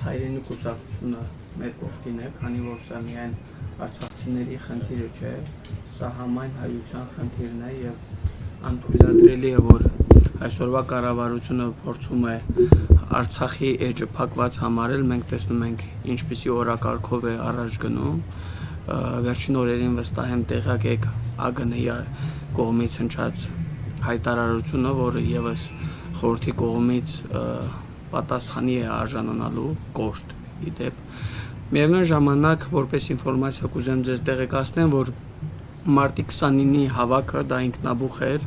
հայրենի կուսակցությունը մեր կողքին է, քանի որ սա միայն արցախցիների խնդիրը չէ, սա համայն հայության խնդիրն է եւ անթույլատրելի է, որ այսօրվա կառավարությունը փորձում է Արցախի էջը փակված համարել, մենք տեսնում ենք ինչպիսի օրակարգով է առաջ գնում, վերջին օրերին վստահ եմ տեղյակ եք ԱԳՆ-ի կողմից հնչած հայտարարությունը, որը եւս խորհրդի կողմից պատասխանի է արժանանալու կոշտ իդեպ։ Միևնույն ժամանակ, որպես ինֆորմացիա կուզեմ ձեզ տեղեկացնեմ, որ մարտի 29-ի հավաքը դա ինքնաբուխ էր,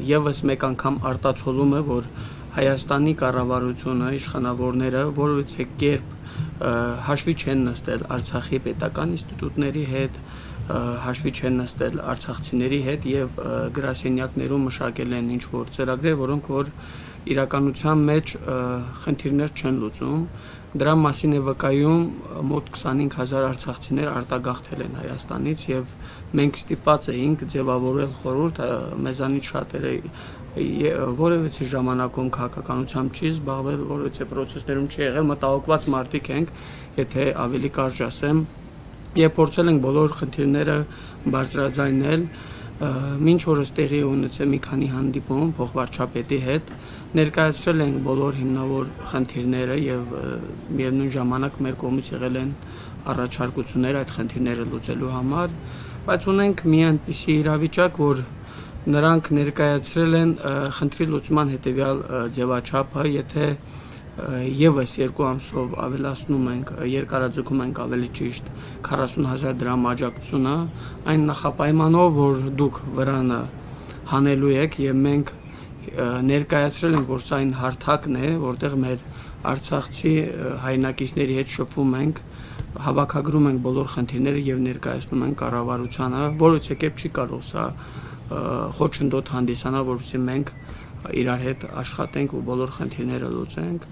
եւս մեկ անգամ արտացոլում է, որ Հայաստանի կառավարությունը, իշխանավորները որևէ կերպ հաշվի չեն նստել Արցախի պետական ինստիտուտների հետ, հաշվի չեն նստել արցախցիների հետ եւ գրասենյակներում մշակել են ինչ-որ ծրագրեր, որոնք որ իրականության մեջ խնդիրներ չեն լուծում։ Դրա մասին է վկայում մոտ 25000 արցախցիներ արտագաղթել են Հայաստանից եւ մենք ստիպված էինք ձևավորել խորհուրդ, մեզանից շատերը որևէ ժամանակում քաղաքականությամբ չի զբաղվել, որևէ պրոցեսներում չի եղել, մտահոգված մարդիկ ենք, եթե ավելի կարճ ասեմ, եւ փորձել ենք բոլոր խնդիրները բարձրաձայնել, մինչ օրս տեղի ունեցել մի քանի հանդիպում փոխվարչապետի հետ, ներկայացրել ենք բոլոր հիմնավոր խնդիրները եւ միևնույն ժամանակ մեր կողմից եղել են առաջարկություններ այդ խնդիրները լուծելու համար, բայց ունենք մի այնպիսի իրավիճակ, որ նրանք ներկայացրել են խնդրի լուծման հետեւյալ ձևաչափը, եթե եւս 2 ամսով ավելացնում ենք, երկարաձգում ենք ավելի ճիշտ 40000 դրամ աջակցությունը, այն նախապայմանով, որ դուք վրանը հանելու եք եւ մենք ներկայացրել ենք, որ սա այն հարթակն է, որտեղ մեր արցախցի հայրենակիցների հետ շփվում ենք, հավաքագրում ենք բոլոր խնդիրները եւ ներկայացնում ենք կառավարությանը, որովհետեւ կերպ չի կարող սա խոչընդոտ հանդիսանալ, որովհետեւ մենք իրար հետ աշխատենք ու բոլոր խնդիրները լուծենք։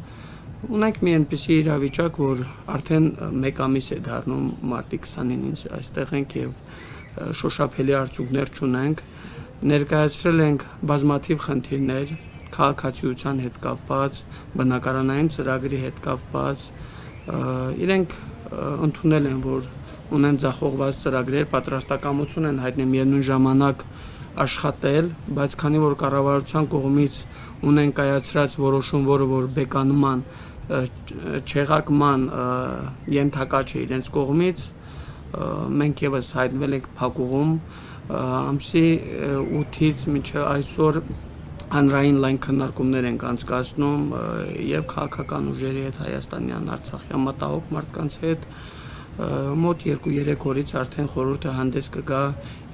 Ունենք մի այնպիսի իրավիճակ, որ արդեն 1 ամիս է դառնում մարտի 29-ից այստեղ ենք եւ շոշափելի արդյունքներ չունենք, ներկայացրել ենք բազմաթիվ խնդիրներ քաղաքացիության հետ կապված, բնակարանային ծրագրի հետ կապված, իրենք ընդունել են, որ ունեն ձախողված ծրագրեր, պատրաստակամություն են հայտնել միևնույն ժամանակ աշխատել, բայց քանի որ կառավարության կողմից ունեն կայացրած որոշում, որը որ բեկանման չեղարկման ենթակա չէ իրենց կողմից, մենք եւս հայտնվել ենք փակուղում, ամսի 8-ից մինչև այսօր հանրային լայն քննարկումներ ենք անցկացնում եւ քաղաքական ուժերի հետ, հայաստանյան, արցախյան մտահոգ մարդկանց հետ, մոտ 2-3 օրից արդեն խորհուրդը հանդես կգա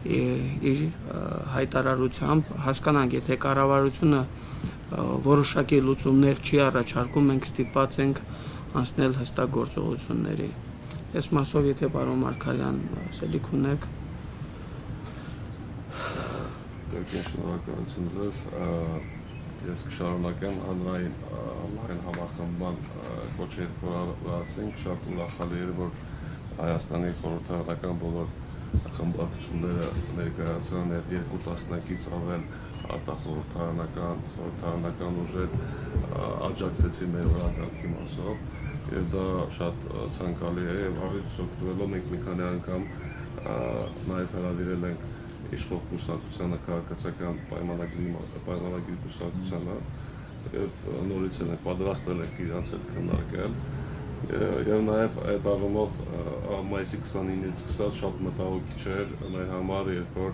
իր հայտարարությամբ, հասկանանք, եթե կառավարությունը որոշակի լուծումներ չի առաջարկում, մենք ստիպված ենք անցնել հստակ գործողությունների։ Այս մասով եթե պարոն Մարգարյան ասելիք ունեք։ Շնորհակալություն ձեզ, ես կշարունակեմ հանրային համախմբման կոչի հետ կորացինք, շատ ուրախալի էր, որ Հայաստանի խորհրդարանական բոլոր խմբակցությունները ներկայացան եւ 2 տասնյակից ավել արտախորհրդարանական ուժեր աջակցեցին մեր օրակարգի մասով եւ դա շատ ցանկալի է եւ ավելի օգտվելով մենք մի քանի անգամ նաեւ հրավիրել ենք իշխող կուսակցությանը քաղաքացիական պայմանագրի կուսակցությանը եւ նորից ենք պատրաստել ենք իրանց հետ քննարկել եւ նաեւ այդ առումով մայիսի 29-ից սկսած շատ մտահոգիչ էր մեր համար, երբ որ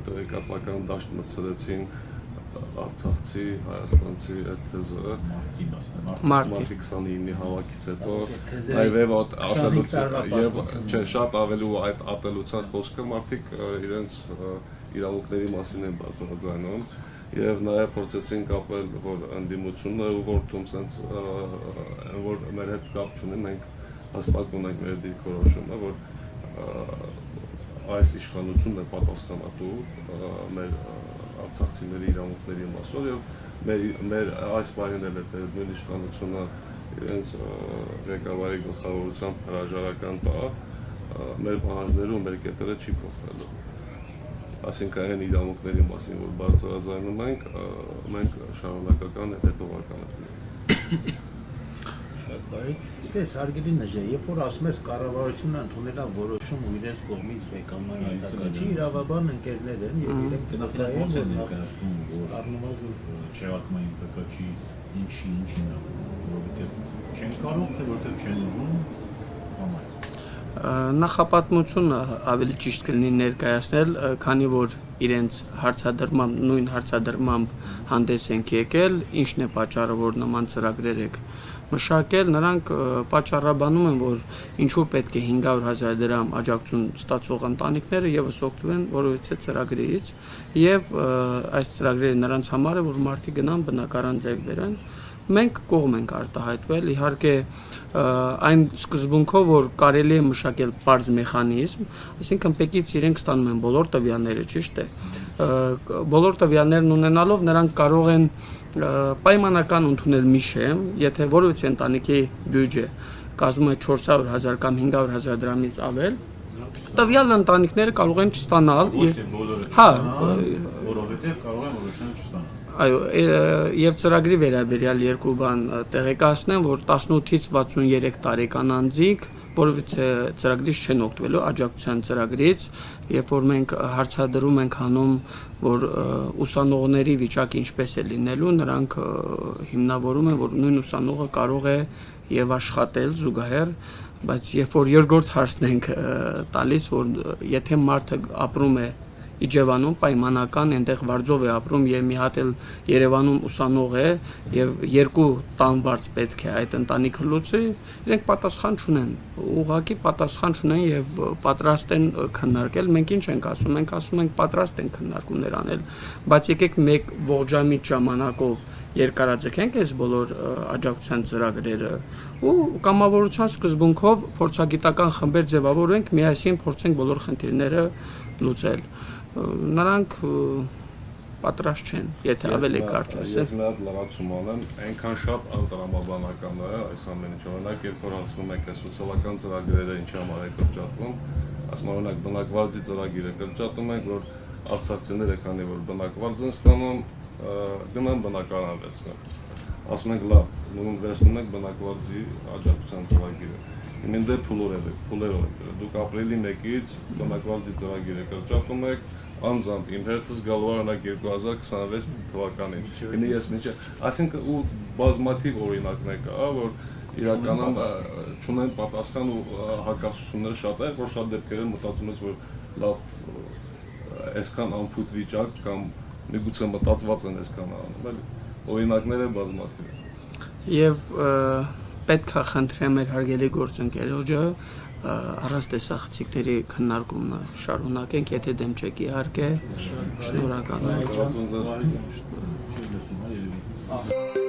տեղեկատվական դաշտ մտցրեցին արցախցի, հայաստանցի այդ թեզը մարտի 29-ի հավաքից հետո եւ շատ ավելի ու այդ ատելության խոսքը մարդիկ իրենց իրավունքների մասին են բացահայտում եւ նաեւ փորձեցին կապել, որ ընդդիմությունը ուղղորդում sense որ մեր հետ կապ չունի, մենք հստակ ունենք մեր դիրքորոշումը, որ այս իշխանությունն է պատասխանատու մեր արցախցիների իրավունքների մասով եւ մեր այս բանին էլ է նույն իշխանությունը իրենց ղեկավարի գլխավորությամբ հրաժարական տա մեր պահանջներում մեր կետերը չի փոխվելու։ Այսինքն այն իրավունքների մասին, որ բարձրաձայնում ենք, մենք շարունակական հետևողական ենք։ Եվրոպայի, դες հարգելի նժե, երբ որ ասում ես կառավարությունը ընդունել է որոշում ու իրենց կողմից բեկամային հայտակաչի, իրավաբան ընկերներ են եւ իրենք կնկայեն, որ ներկայացնում որ չեղարկման հայտակաչի ինչին որովհետեւ չեն կարող թե որտեղ չեն ուզում համարել Նախապատմությունը ավելի ճիշտ կլինի ներկայացնել, քանի որ իրենց հարցադրմամբ, նույն հարցադրմամբ հանդես ենք եկել, ինչն է պատճառը, որ նման ծրագրեր եք մշակել, նրանք պատճառաբանում են, որ ինչու պետք է 500,000 դրամ աջակցություն ստացող ընտանիքները եւս օգտվեն որովհետեւ ծրագրից եւ այս ծրագրերը նրանց համար է, որ մարդիկ գնան բնակարան ձեռք բերեն Մենք կողմ ենք արտահայտվել, իհարկե այն սկզբունքով, որ կարելի է մշակել պարզ մեխանիզմ, այսինքն պետքից իրենք ստանում են բոլոր տվյալները, ճիշտ է։ Բոլոր տվյալներն ունենալով նրանք կարող են պայմանական ընդունել մի շեմ, եթե որևէ ընտանիքի բյուջե կազմում է 400,000 կամ 500,000 դրամից ավել, տվյալ ընտանիքները կարող են չստանալ։ Հա, որովհետև կարող են որոշել չստանալ։ Այո, եւ ծրագրի վերաբերյալ երկու բան տեղեկացնեմ, որ 18-ից 63 տարեկան անձիկ, որովհետեւ ծրագրից չեն օգտվելու աջակցության ծրագրից, երբ որ մենք հարցադրում ենք անում, որ ուսանողների վիճակը ինչպես է լինելու, նրանք հիմնավորում են, որ նույն ուսանողը կարող է եւ աշխատել զուգահեռ, բայց երբ որ երկրորդ հարցն ենք տալիս, որ եթե մարդը ապրում է Իջևանում պայմանական այնտեղ վարձով է ապրում եւ մի հատ էլ Երևանում ուսանող է եւ երկու տան վարձ պետք է այդ ընտանիքը լուծի, իրենք պատասխան չունեն, ուղղակի պատասխան չունեն եւ պատրաստ են քննարկել, մենք ինչ ենք ասում, մենք ասում ենք պատրաստ են քննարկումներ անել, բայց եկեք մեկ ողջամիտ ժամանակով երկարաձգենք այս բոլոր աջակցության ծրագրերը ու կամավորության սկզբունքով փորձագիտական խմբեր ձևավորենք, միասին փորձենք բոլոր խնդիրները լուծել Նրանք պատրաստ չեն, եթե ավելի կարճ ասեմ։ Ես մի հատ լրացում անեմ, այնքան շատ անտրամաբանական է այս ամեն ինչը, օրինակ երբ որ հասնում եք այս սոցիալական ծրագրերը ինչ համար է կրճատվում, ասում օրինակ բնակվարձի ծրագիրը կրճատում ենք, որ արցախցիները քանի որ բնակվարձ են ստանում, գնան բնակարան վերցնեն։ Ասում ենք լավ, նույն վերցնում ենք բնակվարձի աջակցության ծրագիրը։ Իմեն դե փուլերով եք, դուք ապրիլի 1-ից բնակվարձի ծրագիրը կրճատում եք, անձամբ իմ հերթս գալու օրինակ 2026 թվականին։ Ինձ ես միջը, այսինքն ու բազմաթիվ օրինակներ կա, որ իրականում չունեն պատասխան ու հակասությունները շատ են, որ շատ դեպքերում մտածում ես, որ լավ այսքան անփույթ վիճակ կամ միգուցե մտածված են այսքան անում, էլի օրինակները բազմաթիվ են։ Եվ պետք է խնդրեմ մեր հարգելի գործընկերոջը առանց տեսախցիկների քննարկումը շարունակենք, եթե դեմ չեք իհարկե, շնորհակալ եմ։